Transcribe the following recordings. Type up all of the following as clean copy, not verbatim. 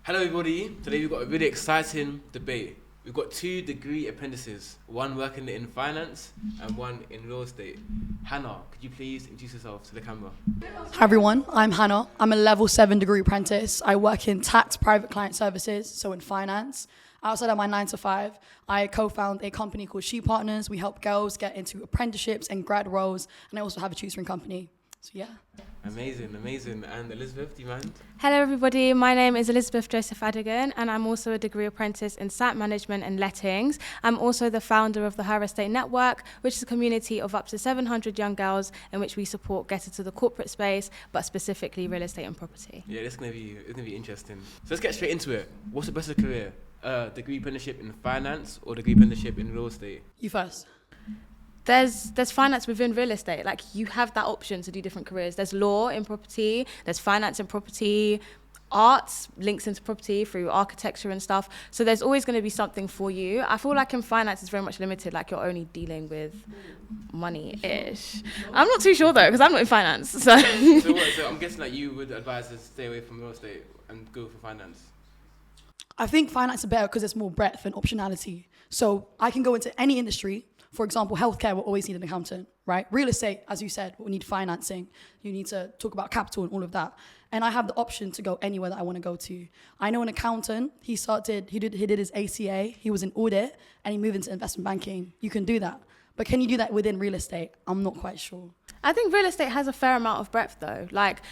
Hello everybody, today we've got a really exciting debate. We've got two degree apprentices, one working in finance and one in real estate. Hannah, could you please introduce yourself to the camera? Hi everyone, I'm Hannah. I'm a level 7 degree apprentice. I work in tax private client services, so in finance. Outside of my 9 to 5, I co-found a company called She Partners. We help girls get into apprenticeships and grad roles, and I also have a tutoring company. So yeah. Amazing. And Elizabeth, do you mind? Hello everybody, my name is Elizabeth Joseph Adigan and I'm also a degree apprentice in site management and lettings. I'm also the founder of the Her Estate Network, which is a community of up to 700 young girls in which we support getting to the corporate space, but specifically real estate and property. Yeah, it's gonna be interesting. So let's get straight into it. What's the best of career? Degree apprenticeship in finance or degree apprenticeship in real estate? You first. There's finance within real estate. Like, you have that option to do different careers. There's law in property, there's finance in property, arts links into property through architecture and stuff. So there's always going to be something for you. I feel like in finance it's very much limited, like you're only dealing with money-ish. I'm not too sure though, because I'm not in finance. So I'm guessing that you would advise us to stay away from real estate and go for finance. I think finance is better because there's more breadth and optionality. So I can go into any industry. For example, healthcare will always need an accountant, right? Real estate, as you said, will need financing. You need to talk about capital and all of that. And I have the option to go anywhere that I want to go to. I know an accountant, he did his ACA, he was in audit, and he moved into investment banking. You can do that. But can you do that within real estate? I'm not quite sure. I think real estate has a fair amount of breadth though. Like,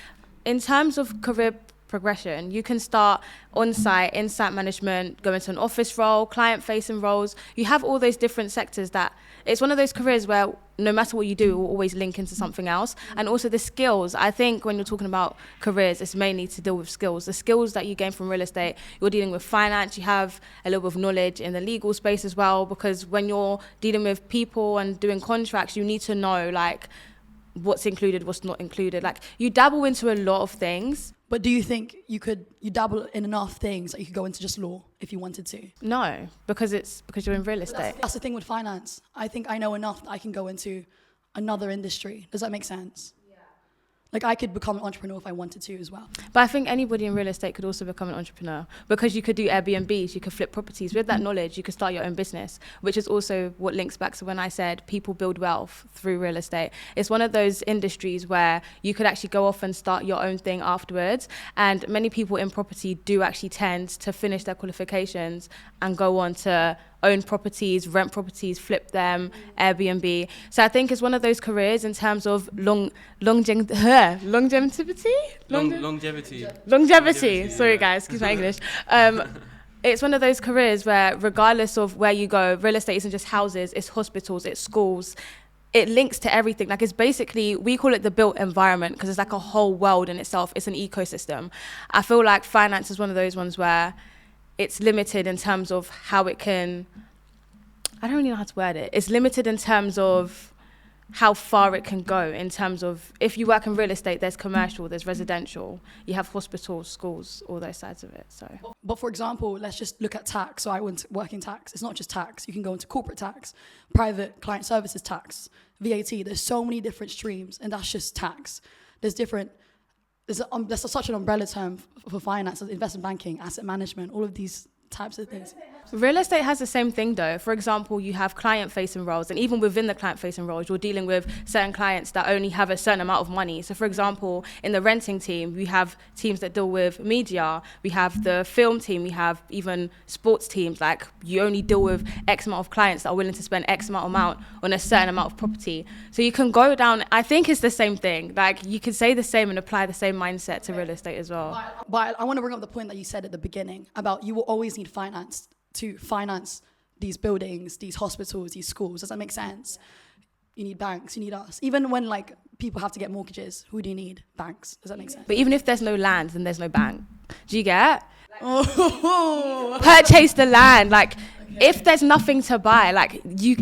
in terms of career progression, you can start on-site, in site management, go into an office role, client-facing roles. You have all those different sectors that it's one of those careers where no matter what you do, it will always link into something else. And also the skills. I think when you're talking about careers, it's mainly to deal with skills. The skills that you gain from real estate, you're dealing with finance, you have a little bit of knowledge in the legal space as well, because when you're dealing with people and doing contracts, you need to know like what's included, what's not included. Like, you dabble into a lot of things. But do you think you dabble in enough things that you could go into just law if you wanted to? No, because you're in real estate. That's the thing with finance. I think I know enough that I can go into another industry. Does that make sense? Like, I could become an entrepreneur if I wanted to as well. But I think anybody in real estate could also become an entrepreneur, because you could do Airbnbs, you could flip properties. With that knowledge, you could start your own business, which is also what links back to when I said people build wealth through real estate. It's one of those industries where you could actually go off and start your own thing afterwards. And many people in property do actually tend to finish their qualifications and go on to own properties, rent properties, flip them, Airbnb. So I think it's one of those careers in terms of longevity. Sorry guys, excuse my English. It's one of those careers where regardless of where you go, real estate isn't just houses, it's hospitals, it's schools. It links to everything. Like, it's basically, we call it the built environment because it's like a whole world in itself. It's an ecosystem. I feel like finance is one of those ones where it's limited in terms of how it can, I don't really know how to word it. It's limited in terms of how far it can go, in terms of, if you work in real estate, there's commercial, there's residential, you have hospitals, schools, all those sides of it. So, but for example, let's just look at tax. So I went to work in tax. It's not just tax. You can go into corporate tax, private client services tax, VAT. There's so many different streams, and that's just tax. There's such an umbrella term for finance, investment banking, asset management, all of these types of things. Real estate has the same thing though. For example, you have client-facing roles, and even within the client-facing roles, you're dealing with certain clients that only have a certain amount of money. So for example, in the renting team, we have teams that deal with media, we have the film team, we have even sports teams. Like, you only deal with X amount of clients that are willing to spend X amount on a certain amount of property. So you can go down, I think it's the same thing. Like, you could say the same and apply the same mindset to real estate as well. But I want to bring up the point that you said at the beginning about you will always need finance to finance these buildings, these hospitals, these schools. Does that make sense? You need banks, you need us. Even when like people have to get mortgages, who do you need? Banks. Does that make sense? But even if there's no land, then there's no bank. Do you get? Purchase the land. Like, if there's nothing to buy, like, you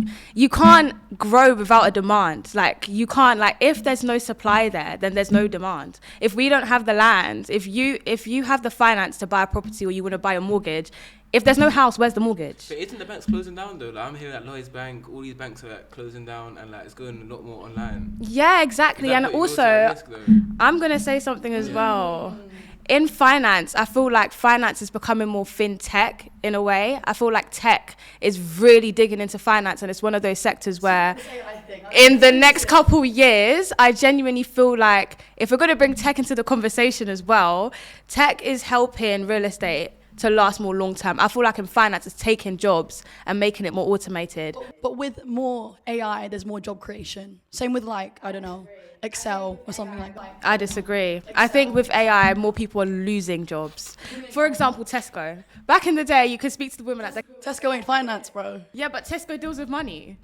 can't grow without a demand. Like, you can't, like, if there's no supply there, then there's no demand. If we don't have the land, if you have the finance to buy a property, or you want to buy a mortgage, if there's no house, where's the mortgage? But isn't the banks closing down though? Like, I'm hearing that Lloyds Bank, all these banks are like closing down, and like it's going a lot more online. Yeah, exactly. And also, I'm gonna say something as well. in finance, I feel like finance is becoming more fintech in a way. I feel like tech is really digging into finance, and it's one of those sectors where in the next couple years, I genuinely feel like if we're going to bring tech into the conversation as well, tech is helping real estate to last more long term. I feel like in finance, it's taking jobs and making it more automated. But with more AI, there's more job creation. Same with like, I don't know, Excel or something like that. I disagree. I think with AI, more people are losing jobs. For example, Tesco. Back in the day, you could speak to the women at the... Tesco ain't finance, bro. Yeah, but Tesco deals with money.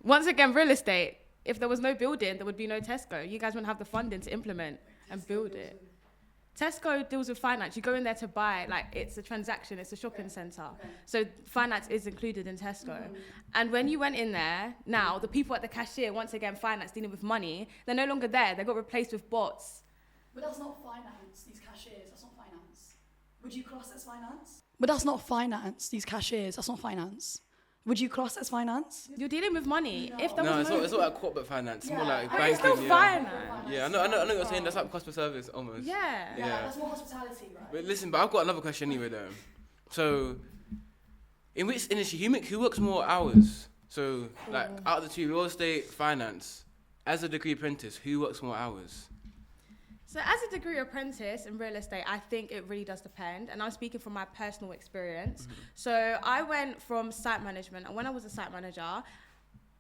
Once again, real estate. If there was no building, there would be no Tesco. You guys wouldn't have the funding to implement and build it. Tesco deals with finance. You go in there to buy, like, it's a transaction, it's a shopping centre. So finance is included in Tesco. And when you went in there, now the people at the cashier, once again, finance dealing with money, they're no longer there. They got replaced with bots. But that's not finance, these cashiers, that's not finance. Would you class as finance? But that's not finance, these cashiers, that's not finance. Would you class as finance? You're dealing with money. No. If there No, was it's not like corporate finance. It's more like But banking. it's still finance. Yeah, I know what you're saying. That's like customer service almost. Yeah. Yeah. That's more hospitality, right? But listen, but I've got another question anyway though. So, in which industry, who works more hours? So, like, out of the two, real estate, finance, as a degree apprentice, who works more hours? So as a degree apprentice in real estate, I think it really does depend. And I'm speaking from my personal experience. So I went from site management, and when I was a site manager,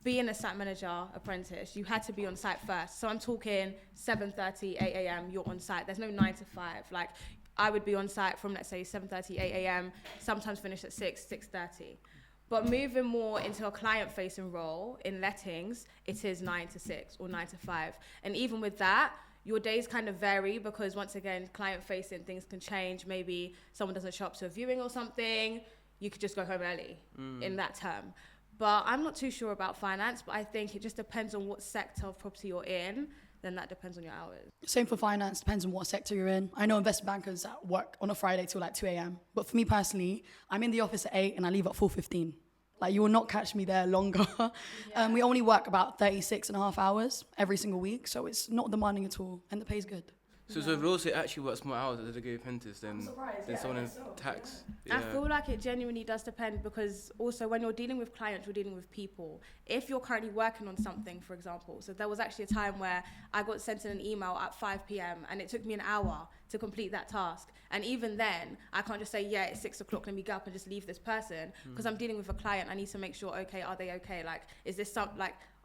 being a site manager apprentice, you had to be on site first. So I'm talking 7:30, 8 a.m., you're on site. There's no 9 to 5. Like, I would be on site from, let's say, 7:30, 8 a.m., sometimes finish at 6, 6:30. But moving more into a client-facing role in lettings, it is 9 to 6 or 9 to 5. And even with that, your days kind of vary because, once again, client-facing, things can change. Maybe someone doesn't show up to a viewing or something. You could just go home early in that term. But I'm not too sure about finance, but I think it just depends on what sector of property you're in. Then that depends on your hours. Same for finance, depends on what sector you're in. I know investment bankers that work on a Friday till like 2 a.m. But for me personally, I'm in the office at 8 and I leave at 4:15. Like, you will not catch me there longer. We only work about 36 and a half hours every single week, so it's not demanding at all, and the pay's good. So real estate actually works more hours as a degree apprentice than someone in tax. Yeah. I feel like it genuinely does depend because also when you're dealing with clients, you're dealing with people. If you're currently working on something, for example, so there was actually a time where I got sent in an email at 5 p.m. and it took me an hour to complete that task. And even then, I can't just say, yeah, it's 6 o'clock, let me go up and just leave this person because I'm dealing with a client. I need to make sure, okay, are they okay? Like, is this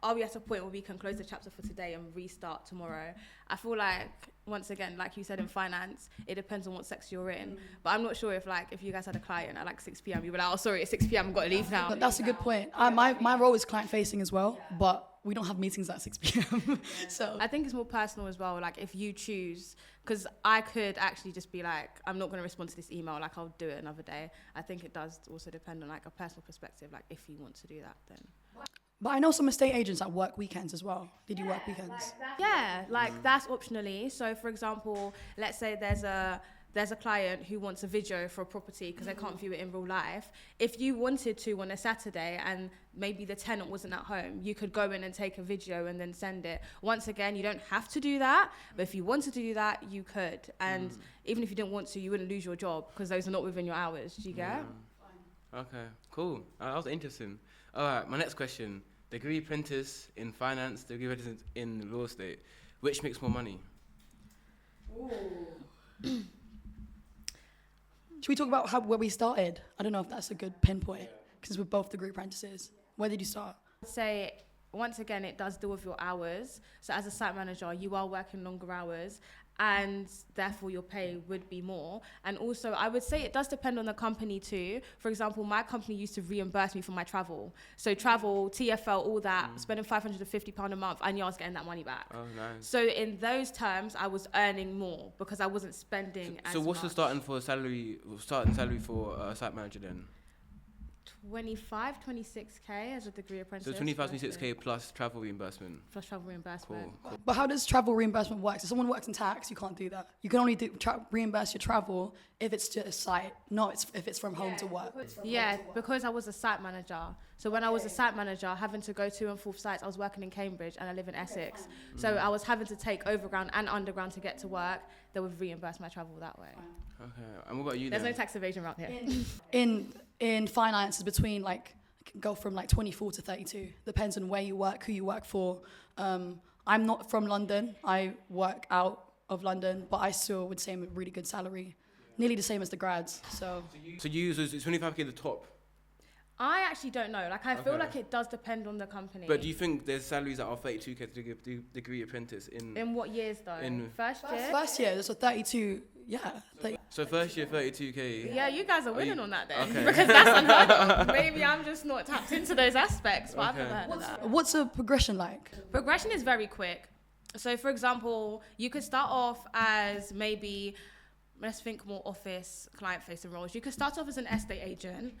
are we at a point where we can close the chapter for today and restart tomorrow? I feel like, once again, like you said, in finance, it depends on what sector you're in. But I'm not sure if you guys had a client at like 6 p.m., you'd be like, oh, sorry, it's 6 p.m., I've got to leave now. But that's a good point. My role is client-facing as well, but we don't have meetings at 6 p.m. So I think it's more personal as well. Like, if you choose, because I could actually just be like, I'm not going to respond to this email, like, I'll do it another day. I think it does also depend on like a personal perspective, like if you want to do that, then. But I know some estate agents that work weekends as well. Did you work weekends? That's optionally. So, for example, let's say there's a client who wants a video for a property because they can't view it in real life. If you wanted to on a Saturday and maybe the tenant wasn't at home, you could go in and take a video and then send it. Once again, you don't have to do that, but if you wanted to do that, you could. And even if you didn't want to, you wouldn't lose your job because those are not within your hours. Do you get? Okay, cool. That was interesting. All right, my next question. Degree apprentice in finance, degree apprentice in real estate. Which makes more money? Should we talk about where we started? I don't know if that's a good pinpoint because we're both degree apprentices. Where did you start? I'd say, once again, it does deal with your hours. So as a site manager, you are working longer hours and therefore your pay would be more. And also, I would say it does depend on the company too. For example, my company used to reimburse me for my travel. So travel, TFL, all that, spending £550 a month, I knew I was getting that money back. Oh, nice. So in those terms, I was earning more because I wasn't spending as much. So what's the starting salary for a site manager then? 26k as a degree apprentice. So 25, 26k plus travel reimbursement. plus travel reimbursement. Cool. But how does travel reimbursement work? So someone works in tax, you can't do that. You can only reimburse your travel if it's to a site, not if it's from home to work. Yeah, because I was a site manager. So when I was a site manager, having to go to and forth sites, I was working in Cambridge and I live in Essex. So I was having to take overground and underground to get to work. They would reimburse my travel that way. Okay. And what about you There's then? no tax evasion around here. In finance, between like, can go from like 24 to 32. Depends on where you work, who you work for. I'm not from London. I work out of London, but I still would say I'm a really good salary. Nearly the same as the grads. So So is 25k the top? I actually don't know. Like, I feel Okay. like it does depend on the company. But do you think there's salaries that are 32k to do degree apprentice in? In what years, though? In- First year? first year, so 32. Yeah. 30. So first year 32k. Yeah, you guys are winning on that then. Okay. Because that's unheard of. Maybe I'm just not tapped into those aspects, but I've Okay. never heard of that. What's a progression like? Progression is very quick. So, for example, you could start off as maybe, let's think more office, client-facing roles. You could start off as an estate agent.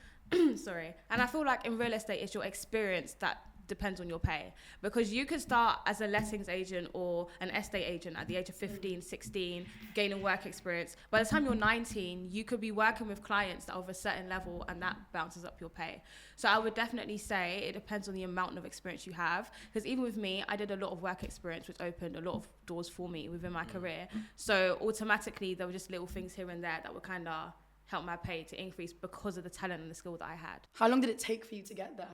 Sorry. And I feel like in real estate, it's your experience that depends on your pay. Because you could start as a lettings agent or an estate agent at the age of 15, 16, gaining work experience. By the time you're 19, you could be working with clients that are of a certain level, and that bounces up your pay. So I would definitely say it depends on the amount of experience you have. Because even with me, I did a lot of work experience, which opened a lot of doors for me within my career. So automatically, there were just little things here and there that would kind of help my pay to increase because of the talent and the skill that I had. How long did it take for you to get there?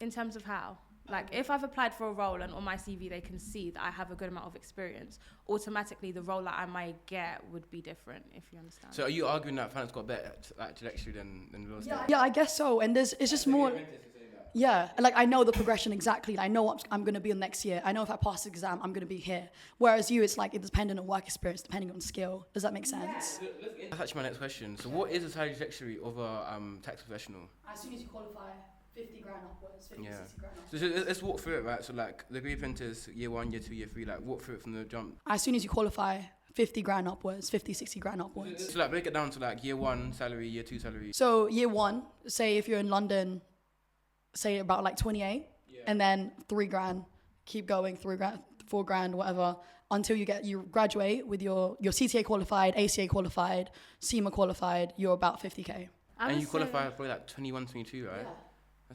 In terms of how? Like, if I've applied for a role and on my CV they can see that I have a good amount of experience, automatically the role that I might get would be different, if you understand. So are you arguing that finance got better like trajectory than real estate? Yeah, I guess so. And it's just more. Yeah, like I know the progression exactly. I know what I'm going to be on next year. I know if I pass the exam, I'm going to be here. Whereas you, it's like it's dependent on work experience, depending on skill. Does that make sense? That's actually my next question. So what is the salary trajectory of a tax professional? As soon as you qualify, 50 grand upwards, 50, Yeah. 60 grand So let's walk through it, right? So like degree apprentice, year 1, year 2, year 3, like walk through it from the jump. As soon as you qualify, 50 grand upwards, 50, 60 grand upwards. So like break it down to like year 1 salary, year 2 salary. So year one, say if you're in London, say about like 28, and then 3 grand, keep going, 3 grand, 4 grand, whatever, until you graduate with your CTA qualified, ACA qualified, CIMA qualified, you're about 50k. And you qualify for like 21, 22, right?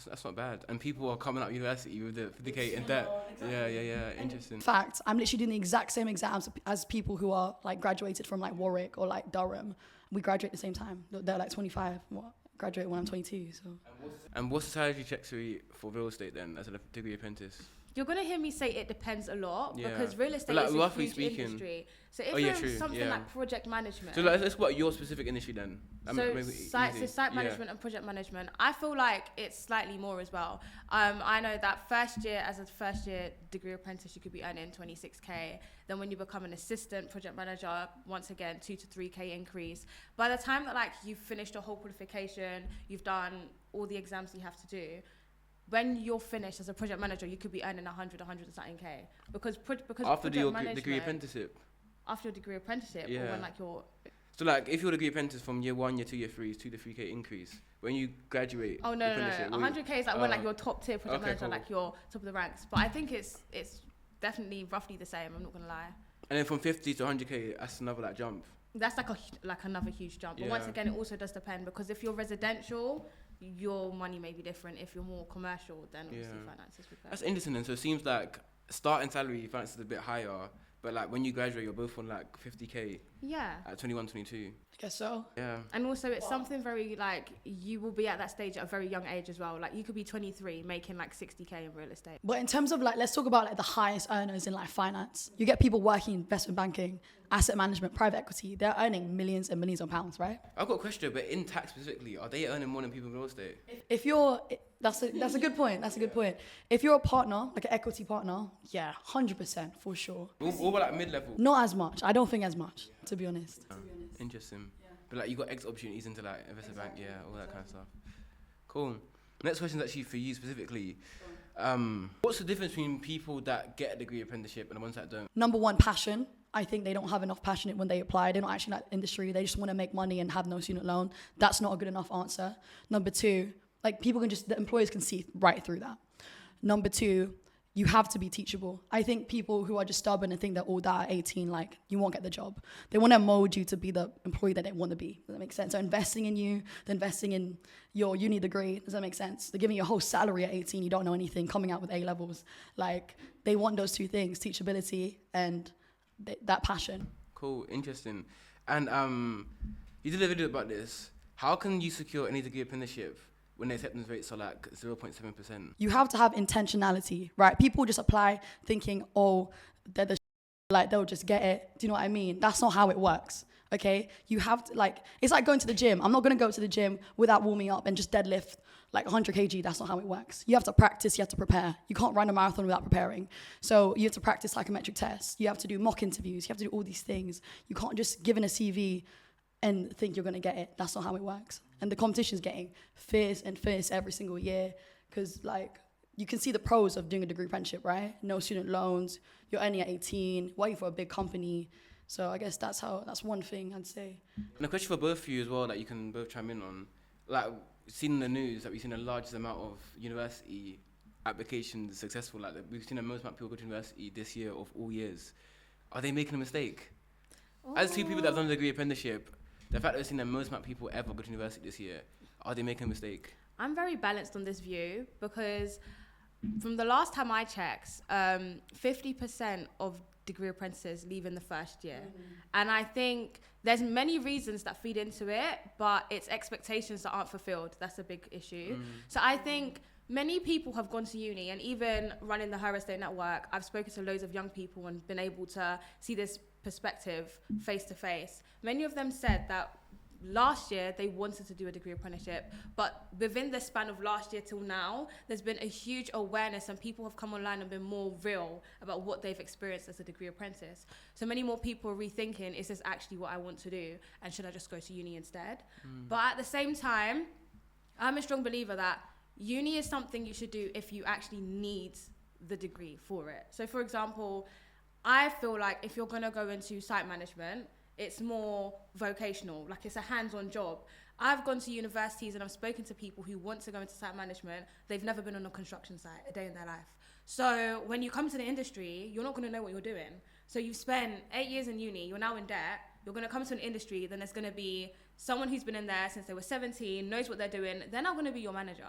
That's not bad. And people are coming out of university with the 50k in debt. Yeah. Interesting. In fact, I'm literally doing the exact same exams as people who are like graduated from like Warwick or like Durham. We graduate at the same time. They're like 25. Graduate when I'm 22. So. And what's the salary trajectory for real estate then as a degree apprentice? You're going to hear me say it depends a lot Yeah. because real estate But, like, is a roughly huge speaking- industry. So if Oh, yeah, you're true, in something yeah. like project management, So like, let's talk about your specific industry then. so site management and project management, I feel like it's slightly more as well. I know that first year as a first year degree apprentice, you could be earning 26k. Then when you become an assistant project manager, once again 2 to 3k increase. By the time that like you've finished a whole qualification, you've done all the exams you have to do. When you're finished as a project manager, you could be earning 100 and something k because after your management, degree apprenticeship. after your degree apprenticeship, or Yeah. when like you're So like if you're a degree apprentice from year 1, year 2, year 3, it's 2 to 3k increase. When you graduate, Oh no, apprenticeship, will you- 100k is like when like you're top tier project okay, manager, cool. like you're top of the ranks. But I think it's definitely roughly the same. I'm not gonna lie. And then from 50 to 100k, that's another like jump. That's like another huge jump. But once Yeah. again, it also does depend because if you're residential, your money may be different. If you're more commercial, then obviously Yeah. finances would go. That's interesting. Then so it seems like starting salary finance is a bit higher, but like when you graduate, you're both on like 50k Yeah. at 21, 22. I guess so. Yeah. And also, it's something very like you will be at that stage at a very young age as well. Like you could be 23 making like 60k in real estate. But in terms of like, let's talk about like the highest earners in like finance. You get people working in investment banking, asset management, private equity. They're earning millions and millions of pounds, right? I've got a question, but in tax specifically, are they earning more than people in real estate? If you're, that's a good point. That's a good point. If you're a partner, like an equity partner, yeah, 100% for sure. What about like mid-level? Not as much. I don't think as much, to be honest. Interesting. But like you got exit opportunities into like investment bank, yeah, all that kind of stuff. Cool. Next question is actually for you specifically. What's the difference between people that get a degree apprenticeship and the ones that don't? Number one, passion. I think they don't have enough passion when they apply. They don't actually like the industry. They just want to make money and have no student loan. That's not a good enough answer. Number two, like the employers can see right through that. Number two, you have to be teachable. I think people who are just stubborn and think they're all that at 18, like, you won't get the job. They want to mold you to be the employee that they want to be. Does that make sense? So investing in you, they're investing in your uni degree. Does that make sense? They're giving you a whole salary at 18. You don't know anything, coming out with A levels. Like, they want those two things, teachability and that passion. Cool, interesting. And you did a video about this. How can you secure any degree apprenticeship when the acceptance rates are like 0.7%? You have to have intentionality, right? People just apply thinking, oh, they're the like, they'll just get it. Do you know what I mean? That's not how it works, okay? You have to, like, it's like going to the gym. I'm not going to go to the gym without warming up and just deadlift like 100 kg. That's not how it works. You have to practice, you have to prepare. You can't run a marathon without preparing. So you have to practice psychometric tests. You have to do mock interviews. You have to do all these things. You can't just give in a CV and think you're going to get it. That's not how it works. And the competition is getting fierce and fierce every single year because, like, you can see the pros of doing a degree apprenticeship, right? No student loans, you're only at 18, working for a big company. So I guess that's one thing I'd say. And a question for both of you as well that you can both chime in on. Like, seen in the news that we've seen the largest amount of university applications successful. Like, we've seen the most amount of people go to university this year of all years. Are they making a mistake? As two people that have done a degree apprenticeship, the fact that we've seen the most amount of people ever go to university this year, are they making a mistake? I'm very balanced on this view because from the last time I checked, 50% of degree apprentices leave in the first year. And I think there's many reasons that feed into it, but it's expectations that aren't fulfilled. That's a big issue. So I think many people have gone to uni, and even running the Higher Estate Network, I've spoken to loads of young people and been able to see this perspective face to face. Many of them said that last year they wanted to do a degree apprenticeship, but within the span of last year till now, there's been a huge awareness and people have come online and been more real about what they've experienced as a degree apprentice. So many more people are rethinking, is this actually what I want to do? And should I just go to uni instead? But at the same time, I'm a strong believer that uni is something you should do if you actually need the degree for it. So for example, I feel like if you're going to go into site management, it's more vocational, like it's a hands-on job. I've gone to universities and I've spoken to people who want to go into site management. They've never been on a construction site a day in their life. So when you come to the industry, you're not going to know what you're doing. So you've spent 8 years in uni, you're now in debt, you're going to come to an industry, then there's going to be someone who's been in there since they were 17, knows what they're doing. They're not going to be your manager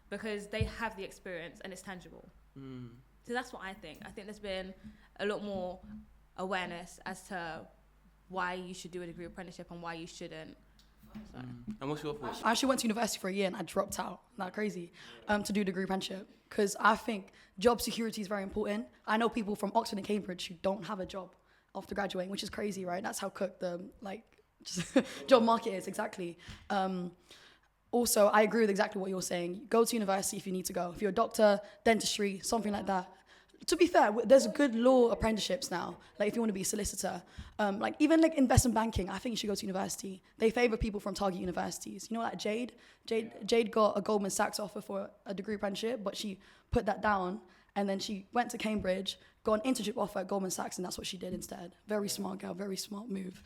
because they have the experience and it's tangible. So that's what I think. I think there's been a lot more awareness as to why you should do a degree apprenticeship and why you shouldn't. So. And what's your thoughts? I actually went to university for a year and I dropped out. Not crazy. To do a degree apprenticeship because I think job security is very important. I know people from Oxford and Cambridge who don't have a job after graduating, which is crazy, right? That's how cooked the job market is, exactly. Also, I agree with exactly what you're saying. Go to university if you need to go. If you're a doctor, dentistry, something like that. To be fair, there's good law apprenticeships now. Like if you want to be a solicitor, like even like investment banking, I think you should go to university. They favor people from target universities. You know, like Jade got a Goldman Sachs offer for a degree apprenticeship, but she put that down and then she went to Cambridge, got an internship offer at Goldman Sachs, and that's what she did instead. Very smart girl, very smart move.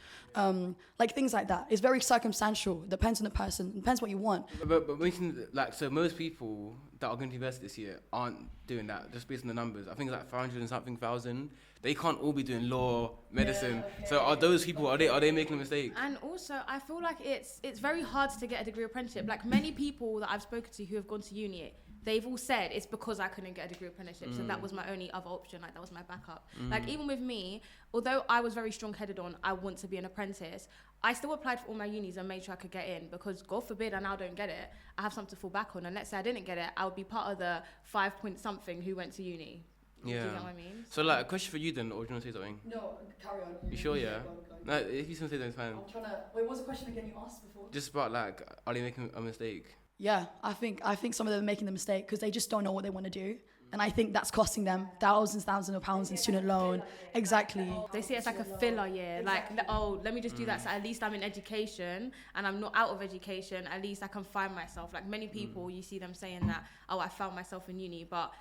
Like things like that. It's very circumstantial. Depends on the person. Depends what you want. But we can, like, so most people that are going to university this year aren't doing that, just based on the numbers. I think it's like 500 and something thousand. They can't all be doing law, medicine. Yeah, okay. So are those people, are they making a mistake? And also, I feel like it's very hard to get a degree apprenticeship. Like many people that I've spoken to who have gone to uni, they've all said it's because I couldn't get a degree apprenticeship. So that was my only other option. Like that was my backup. Like even with me, although I was very strong-headed on I want to be an apprentice, I still applied for all my unis and made sure I could get in because God forbid I now don't get it. I have something to fall back on. And let's say I didn't get it, I would be part of the 5 point something who went to uni. Yeah. Do you know what I mean? So like a question for you then, or do you want to say something? No, carry on. You sure, yeah? Go. No, if you want to say something, it's fine. I'm trying to, wait, what was the question again you asked before? Just about like, are they making a mistake? Yeah, I think some of them are making the mistake because they just don't know what they want to do. And I think that's costing them thousands of pounds in student loan. Exactly. They see it as like a filler year. Exactly. Like, oh, let me just do that. So at least I'm in education and I'm not out of education. At least I can find myself. Like many people, you see them saying that, oh, I found myself in uni. But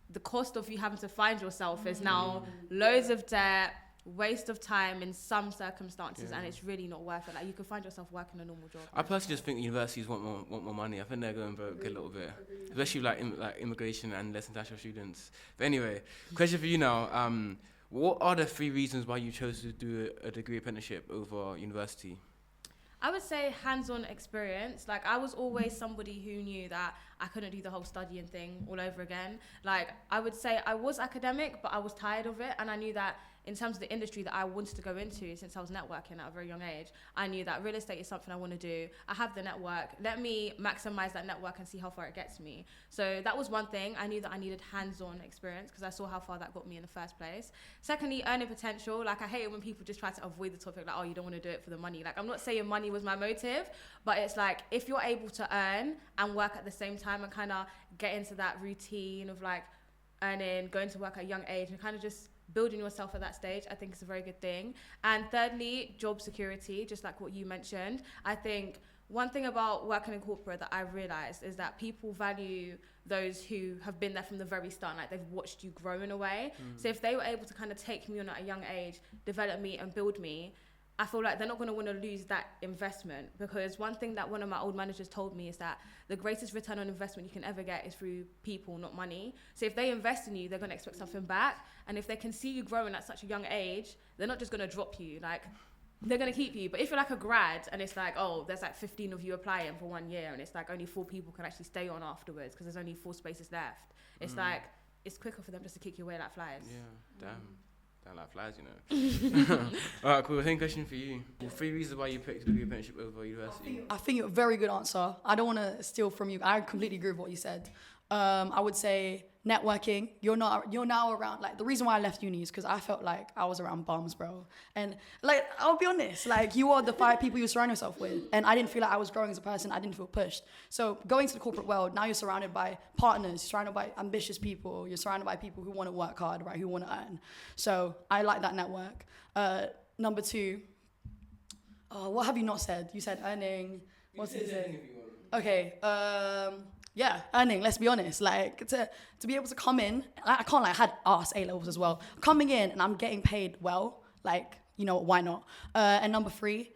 the cost of you having to find yourself is now loads of debt, waste of time in some circumstances, and it's really not worth it. Like, you could find yourself working a normal job. I personally just think universities want more money. I think they're going broke a little bit, especially like immigration and less international students. But anyway, question for you now. What are the 3 reasons why you chose to do a degree apprenticeship over university? I would say hands-on experience. Like, I was always somebody who knew that I couldn't do the whole studying thing all over again. Like, I would say I was academic, but I was tired of it. And I knew that in terms of the industry that I wanted to go into, since I was networking at a very young age, I knew that real estate is something I want to do. I have the network. Let me maximize that network and see how far it gets me. So that was one thing. I knew that I needed hands-on experience because I saw how far that got me in the first place. Secondly, earning potential. Like, I hate it when people just try to avoid the topic, like, oh, you don't want to do it for the money. Like, I'm not saying money was my motive, but it's like, if you're able to earn and work at the same time and kind of get into that routine of like earning, going to work at a young age and kind of just building yourself at that stage, I think is a very good thing. And thirdly, job security, just like what you mentioned. I think one thing about working in corporate that I've realized is that people value those who have been there from the very start, like they've watched you grow in a way. So if they were able to kind of take me on at a young age, develop me and build me, I feel like they're not going to want to lose that investment, because one thing that one of my old managers told me is that the greatest return on investment you can ever get is through people, not money. So if they invest in you, they're going to expect something back. And if they can see you growing at such a young age, they're not just going to drop you. Like, they're going to keep you. But if you're like a grad and it's like, oh, there's like 15 of you applying for 1 year and it's like only 4 people can actually stay on afterwards because there's only 4 spaces left. It's like, it's quicker for them just to kick you away like flies. Yeah, damn. Don't like flies, you know. All right, cool. Same question for you. 3 reasons why you picked to do apprenticeship over university. I think a very good answer. I don't want to steal from you. I completely agree with what you said. I would say networking. You're now around, like, the reason why I left uni is because I felt like I was around bums, bro. And like, I'll be honest, like, you are the 5 people you surround yourself with. And I didn't feel like I was growing as a person. I didn't feel pushed. So going to the corporate world, now you're surrounded by partners, you're surrounded by ambitious people, you're surrounded by people who want to work hard, right? Who want to earn. So I like that network. Number 2, what have you not said? You said earning. What's it? Okay. Yeah, earning, let's be honest. Like, to be able to come in, I can't, like, I had arse A-levels as well. Coming in and I'm getting paid well, like, you know, why not? And number 3,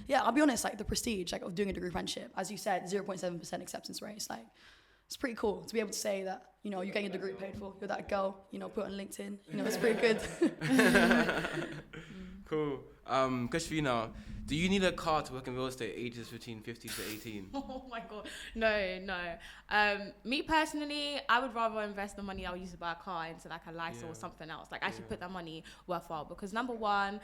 yeah, I'll be honest, like, the prestige, like, of doing a degree apprenticeship. As you said, 0.7% acceptance rate. It's like, it's pretty cool to be able to say that, you know, you're getting a degree paid for, you're that girl, you know, put on LinkedIn. You know, it's pretty good. Cool. Question for you now. Do you need a car to work in real estate ages between 50 to 18? Oh my God. No. Me personally, I would rather invest the money I would use to buy a car into like a Lysol or something else. Like, actually put that money worthwhile, because number one,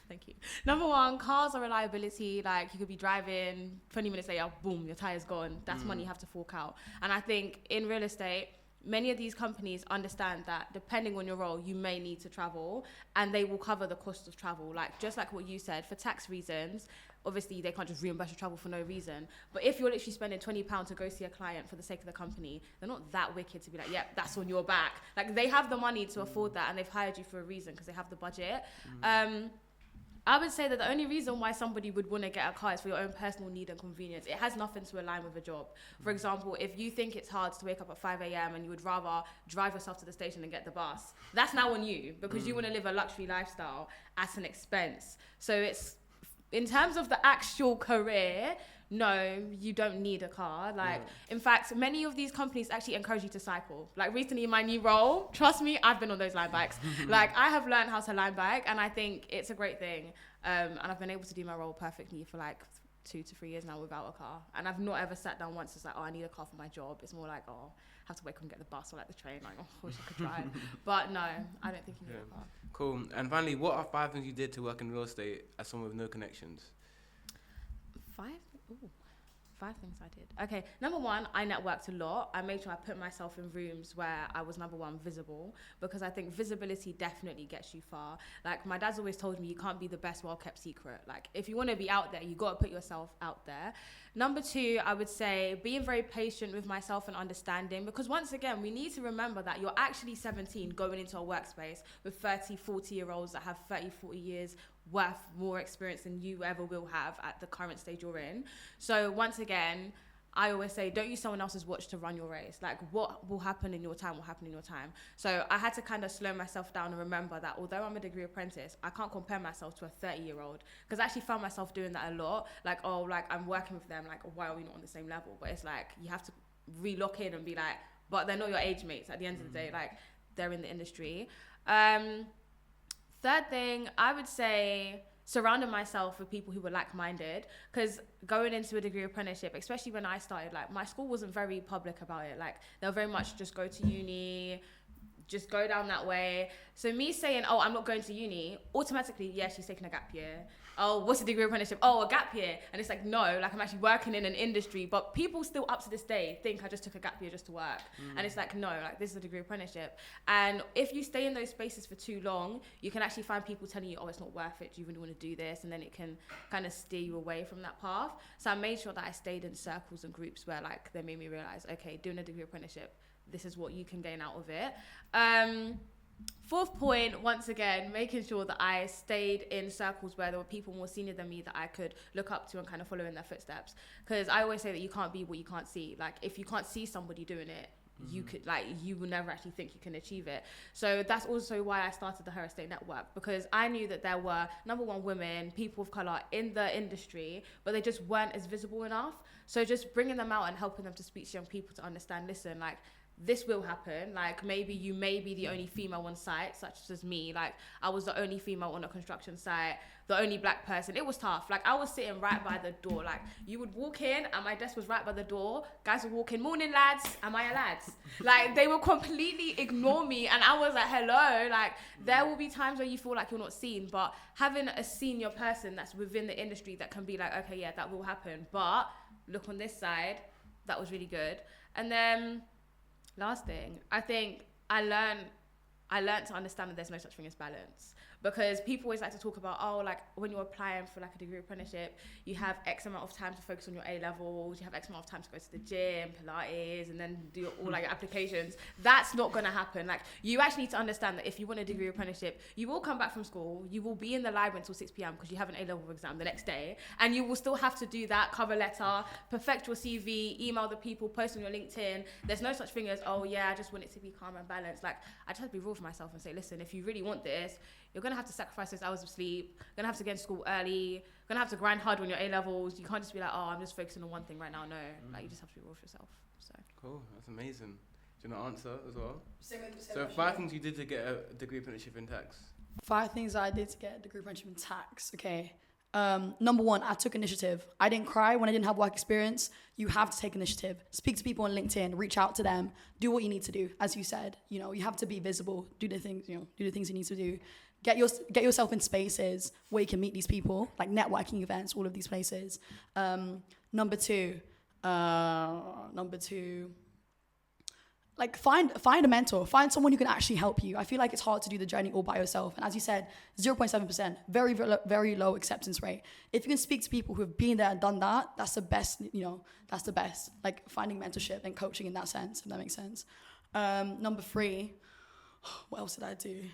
thank you. Number one, cars are reliability. Like, you could be driving 20 minutes later, boom, your tire's gone. That's money you have to fork out. And I think in real estate, many of these companies understand that depending on your role, you may need to travel, and they will cover the cost of travel. Like, just like what you said, for tax reasons, obviously they can't just reimburse your travel for no reason. But if you're literally spending £20 to go see a client for the sake of the company, they're not that wicked to be like, yep, that's on your back. Like, they have the money to afford that, and they've hired you for a reason because they have the budget. I would say that the only reason why somebody would want to get a car is for your own personal need and convenience. It has nothing to align with a job. For example, if you think it's hard to wake up at 5 a.m. and you would rather drive yourself to the station and get the bus, that's now on you, because you want to live a luxury lifestyle at an expense. So it's, in terms of the actual career, no, you don't need a car. Like, in fact, many of these companies actually encourage you to cycle. Like, recently in my new role, trust me, I've been on those line bikes. Like, I have learned how to line bike, and I think it's a great thing. And I've been able to do my role perfectly for like 2 to 3 years now without a car. And I've not ever sat down once, it's like, oh, I need a car for my job. It's more like, oh, I have to wake up and get the bus or like the train. Like, oh, I wish I could drive. But no, I don't think you need a car. Cool. And finally, what are 5 things you did to work in real estate as someone with no connections? 5? Ooh. 5 things I did. Okay, number 1, I networked a lot. I made sure I put myself in rooms where I was, number 1, visible, because I think visibility definitely gets you far. Like, my dad's always told me, you can't be the best well-kept secret. Like, if you want to be out there, you got to put yourself out there. Number 2, I would say being very patient with myself and understanding, because once again, we need to remember that you're actually 17 going into a workspace with 30, 40-year-olds that have 30, 40 years worth more experience than you ever will have at the current stage you're in. So once again, I always say, don't use someone else's watch to run your race. Like, what will happen in your time will happen in your time. So I had to kind of slow myself down and remember that although I'm a degree apprentice, I can't compare myself to a 30-year-old. Because I actually found myself doing that a lot. Like, oh, like, I'm working with them. Like, why are we not on the same level? But it's like, you have to re-lock in and be like, but they're not your age mates at the end of the day. Like, they're in the industry. Third thing, I would say surrounding myself with people who were like-minded, because going into a degree apprenticeship, especially when I started, like, my school wasn't very public about it. Like, they'll very much just go to uni, just go down that way. So me saying, oh, I'm not going to uni, automatically, yeah, she's taking a gap year. Oh, what's a degree apprenticeship? Oh, a gap year. And it's like, no, like, I'm actually working in an industry, but people still up to this day think I just took a gap year just to work. And it's like, no, like, this is a degree apprenticeship. And if you stay in those spaces for too long, you can actually find people telling you, oh, it's not worth it, do you really want to do this? And then it can kind of steer you away from that path. So I made sure that I stayed in circles and groups where, like, they made me realize, okay, doing a degree apprenticeship, this is what you can gain out of it. Fourth point, once again, making sure that I stayed in circles where there were people more senior than me that I could look up to and kind of follow in their footsteps. Because I always say that you can't be what you can't see. Like, if you can't see somebody doing it, you could, like, you will never actually think you can achieve it. So that's also why I started the Her Estate Network, because I knew that there were, number one, women, people of color in the industry, but they just weren't as visible enough. So just bringing them out and helping them to speak to young people to understand, listen, like, this will happen. Like, maybe you may be the only female on site, such as me. Like, I was the only female on a construction site, the only black person. It was tough. Like, I was sitting right by the door. Like, you would walk in and my desk was right by the door. Guys would walk in, morning lads, am I a lads? Like, they would completely ignore me, and I was like, hello. Like, there will be times where you feel like you're not seen, but having a senior person that's within the industry that can be like, okay, yeah, that will happen, but look on this side, that was really good. And then last thing, I think I learned to understand that there's no such thing as balance, because people always like to talk about, oh, like, when you're applying for like a degree apprenticeship, you have X amount of time to focus on your A levels, you have X amount of time to go to the gym, Pilates, and then do all like your applications. That's not going to happen. Like, you actually need to understand that if you want a degree apprenticeship, you will come back from school, you will be in the library until 6 p.m. because you have an A-level exam the next day, and you will still have to do that cover letter, perfect your CV, email the people, post on your LinkedIn. There's no such thing as, oh yeah, I just want it to be calm and balanced. Like, I just have to be real for myself and say, listen, if you really want this, you're going to have to sacrifice those hours of sleep, you're going to have to get to school early, you're going to have to grind hard on your A-levels. You can't just be like, oh, I'm just focusing on one thing right now. No, like, you just have to be real with yourself. So cool, that's amazing. Do you want to answer as well? So 5 things you did to get a degree apprenticeship in tax. 5 things I did to get a degree apprenticeship in tax. Okay. Number 1, I took initiative. I didn't cry when I didn't have work experience. You have to take initiative. Speak to people on LinkedIn, reach out to them, do what you need to do. As you said, you know, you have to be visible, do the things you need to do. Get yourself in spaces where you can meet these people, like networking events, all of these places. Number two, like find a mentor, find someone who can actually help you. I feel like it's hard to do the journey all by yourself. And as you said, 0.7%, very, very low acceptance rate. If you can speak to people who have been there and done that, that's the best, that's the best. Like, finding mentorship and coaching in that sense, if that makes sense. Number 3, what else did I do?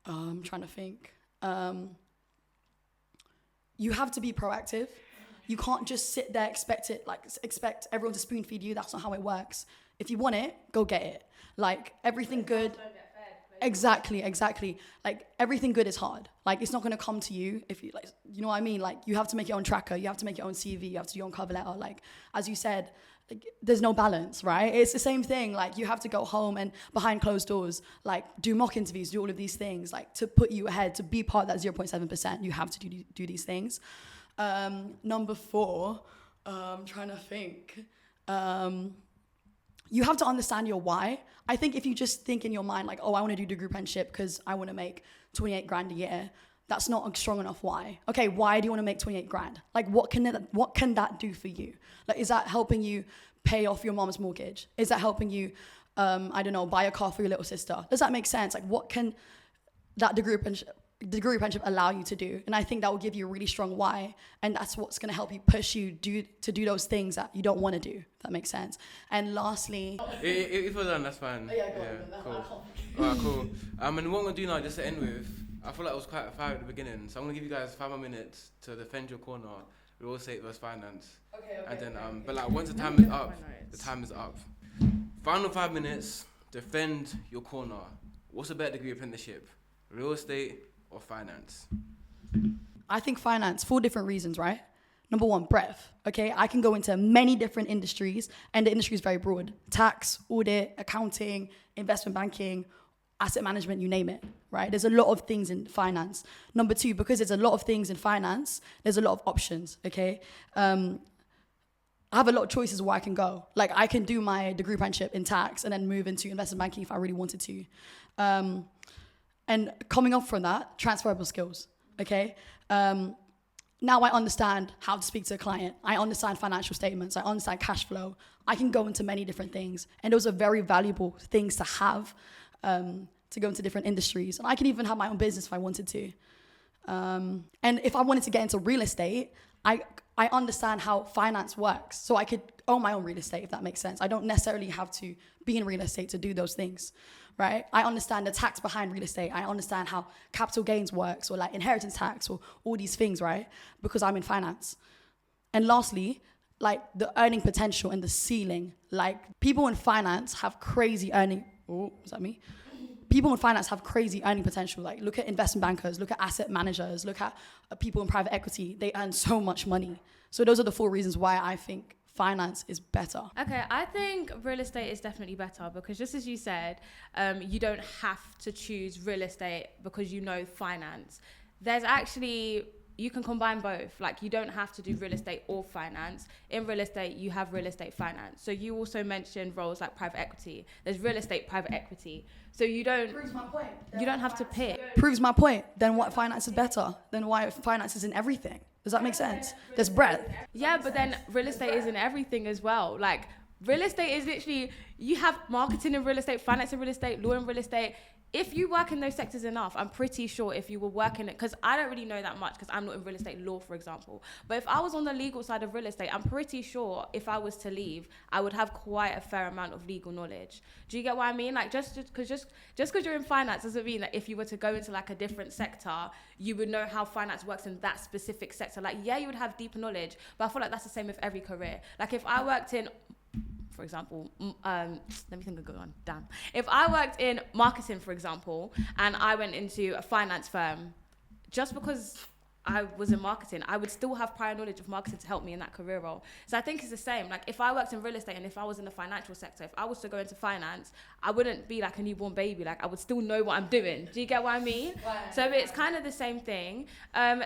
I'm trying to think. You have to be proactive. You can't just sit there, expect everyone to spoon feed you. That's not how it works. If you want it, go get it. Like, everything good. Exactly. Like, everything good is hard. Like, it's not going to come to you if you, like, you know what I mean? Like, you have to make your own tracker. You have to make your own CV. You have to do your own cover letter. Like, as you said, like, there's no balance, right? It's the same thing. Like, you have to go home and behind closed doors, like, do mock interviews, do all of these things, like, to put you ahead, to be part of that 0.7%. You have to do these things. Number 4, I'm trying to think. You have to understand your why. I think if you just think in your mind, like, oh, I want to do degree apprenticeship because I want to make 28 grand a year, that's not a strong enough why. Okay, why do you want to make 28 grand? Like, what can that do for you? Like, is that helping you pay off your mom's mortgage? Is that helping you, I don't know, buy a car for your little sister? Does that make sense? Like, what can that degree apprenticeship allow you to do? And I think that will give you a really strong why, and that's what's going to help you push you to do those things that you don't want to do, if that makes sense. And lastly, if we're done, that's fine. Cool. Alright, cool. And what I'm gonna do now, just to end with, I feel like it was quite a fire at the beginning, so I'm gonna give you guys 5 more minutes to defend your corner real estate versus finance. Okay. And then, but like once the time is up, the time is up. Final 5 minutes. Defend your corner. What's a better degree apprenticeship? Real estate or finance? I think finance, for different reasons, right? Number one, breadth. Okay, I can go into many different industries, and the industry is very broad: tax, audit, accounting, investment banking, asset management, you name it, right? There's a lot of things in finance. Number two, because there's a lot of things in finance, there's a lot of options, okay? I have a lot of choices where I can go. Like, I can do my degree apprenticeship in tax and then move into investment banking if I really wanted to. And coming up from that, transferable skills, okay? Now I understand how to speak to a client. I understand financial statements. I understand cash flow. I can go into many different things. And those are very valuable things to have, to go into different industries. And I can even have my own business if I wanted to. And if I wanted to get into real estate, I understand how finance works. So I could own my own real estate, if that makes sense. I don't necessarily have to be in real estate to do those things, right? I understand the tax behind real estate. I understand how capital gains works, or like inheritance tax, or all these things, right? Because I'm in finance. And lastly, like the earning potential and the ceiling. Like people in finance have crazy earning. Oh, is that me? People in finance have crazy earning potential. Like, look at investment bankers, look at asset managers, look at people in private equity. They earn so much money. So those are the 4 reasons why I think finance is better. Okay, I think real estate is definitely better because, just as you said, you don't have to choose real estate because you know finance. There's actually, you can combine both. Like, you don't have to do real estate or finance. In real estate, you have real estate finance. So you also mentioned roles like private equity. There's real estate private equity. So you don't. Proves my point. You don't have to pick. Proves my point. Then what finance is better? Then why finance is in everything? Does that make sense? There's breadth. Yeah, but then real estate is in everything as well. Like, real estate is literally, you have marketing in real estate, finance in real estate, law in real estate. If you work in those sectors enough, I'm pretty sure if you were working it, because I don't really know that much because I'm not in real estate law, for example. But if I was on the legal side of real estate, I'm pretty sure if I was to leave, I would have quite a fair amount of legal knowledge. Do you get what I mean? Like, just because you're in finance doesn't mean that if you were to go into like a different sector, you would know how finance works in that specific sector. Like, yeah, you would have deeper knowledge, but I feel like that's the same with every career. Like, if I worked in, for example, let me think of a good one. Damn. If I worked in marketing, for example, and I went into a finance firm, just because I was in marketing, I would still have prior knowledge of marketing to help me in that career role. So I think it's the same. Like, if I worked in real estate and if I was in the financial sector, if I was to go into finance, I wouldn't be like a newborn baby. Like, I would still know what I'm doing. Do you get what I mean? So it's kind of the same thing.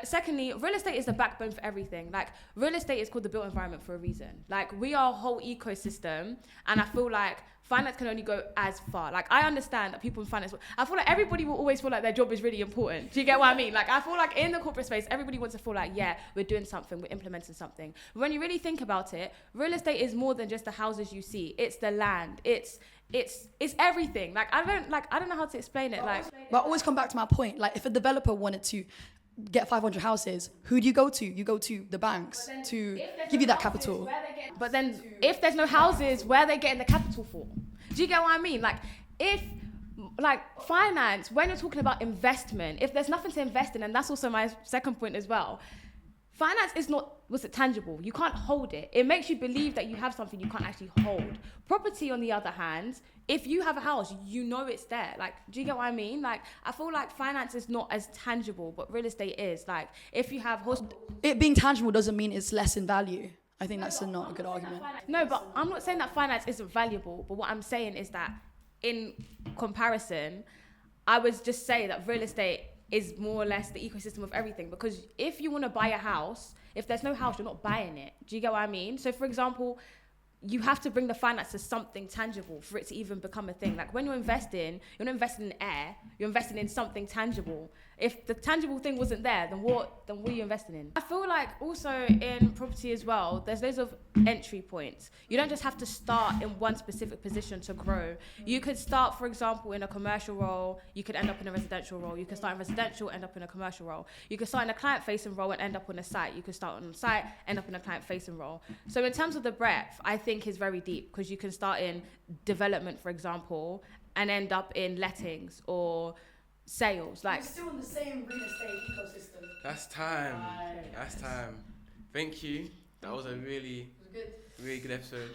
Secondly, real estate is the backbone for everything. Like, real estate is called the built environment for a reason. Like, we are a whole ecosystem, and I feel like finance can only go as far. Like, I understand that people in finance, I feel like everybody will always feel like their job is really important. Do you get what I mean? Like, I feel like in the corporate space, everybody wants to feel like, yeah, we're doing something, we're implementing something. But when you really think about it, real estate is more than just the houses you see. It's the land. It's everything. Like, I don't know how to explain it. Like, but I always come back to my point. Like, if a developer wanted to get 500 houses, who do you go to? You go to the banks to give you that capital. But then if there's no houses, where are they getting the capital for? Do you get what I mean? Like, if, like, finance, when you're talking about investment, if there's nothing to invest in, and that's also my second point as well, finance is not, what's it, tangible. You can't hold it. It makes you believe that you have something you can't actually hold. Property, on the other hand, if you have a house, you know it's there. Like, do you get what I mean? Like, I feel like finance is not as tangible, but real estate is. Like, if you have... It being tangible doesn't mean it's less in value. I think that's not a good argument. No, but I'm not saying that finance isn't valuable, but what I'm saying is that in comparison, I would just say that real estate is more or less the ecosystem of everything, because if you want to buy a house, if there's no house, you're not buying it. Do you get what I mean? So, for example, you have to bring the finance to something tangible for it to even become a thing. Like, when you're investing, you're not investing in air, you're investing in something tangible. If the tangible thing wasn't there, then what are you investing in? I feel like also in property as well, there's loads of entry points. You don't just have to start in one specific position to grow. You could start, for example, in a commercial role, you could end up in a residential role. You could start in residential, end up in a commercial role. You could start in a client-facing role and end up on a site. You could start on a site, end up in a client-facing role. So in terms of the breadth, I think is very deep, because you can start in development, for example, and end up in lettings or sales. Like, You're still in the same real estate ecosystem. That's time. That's time. Thank you. That was a really good episode.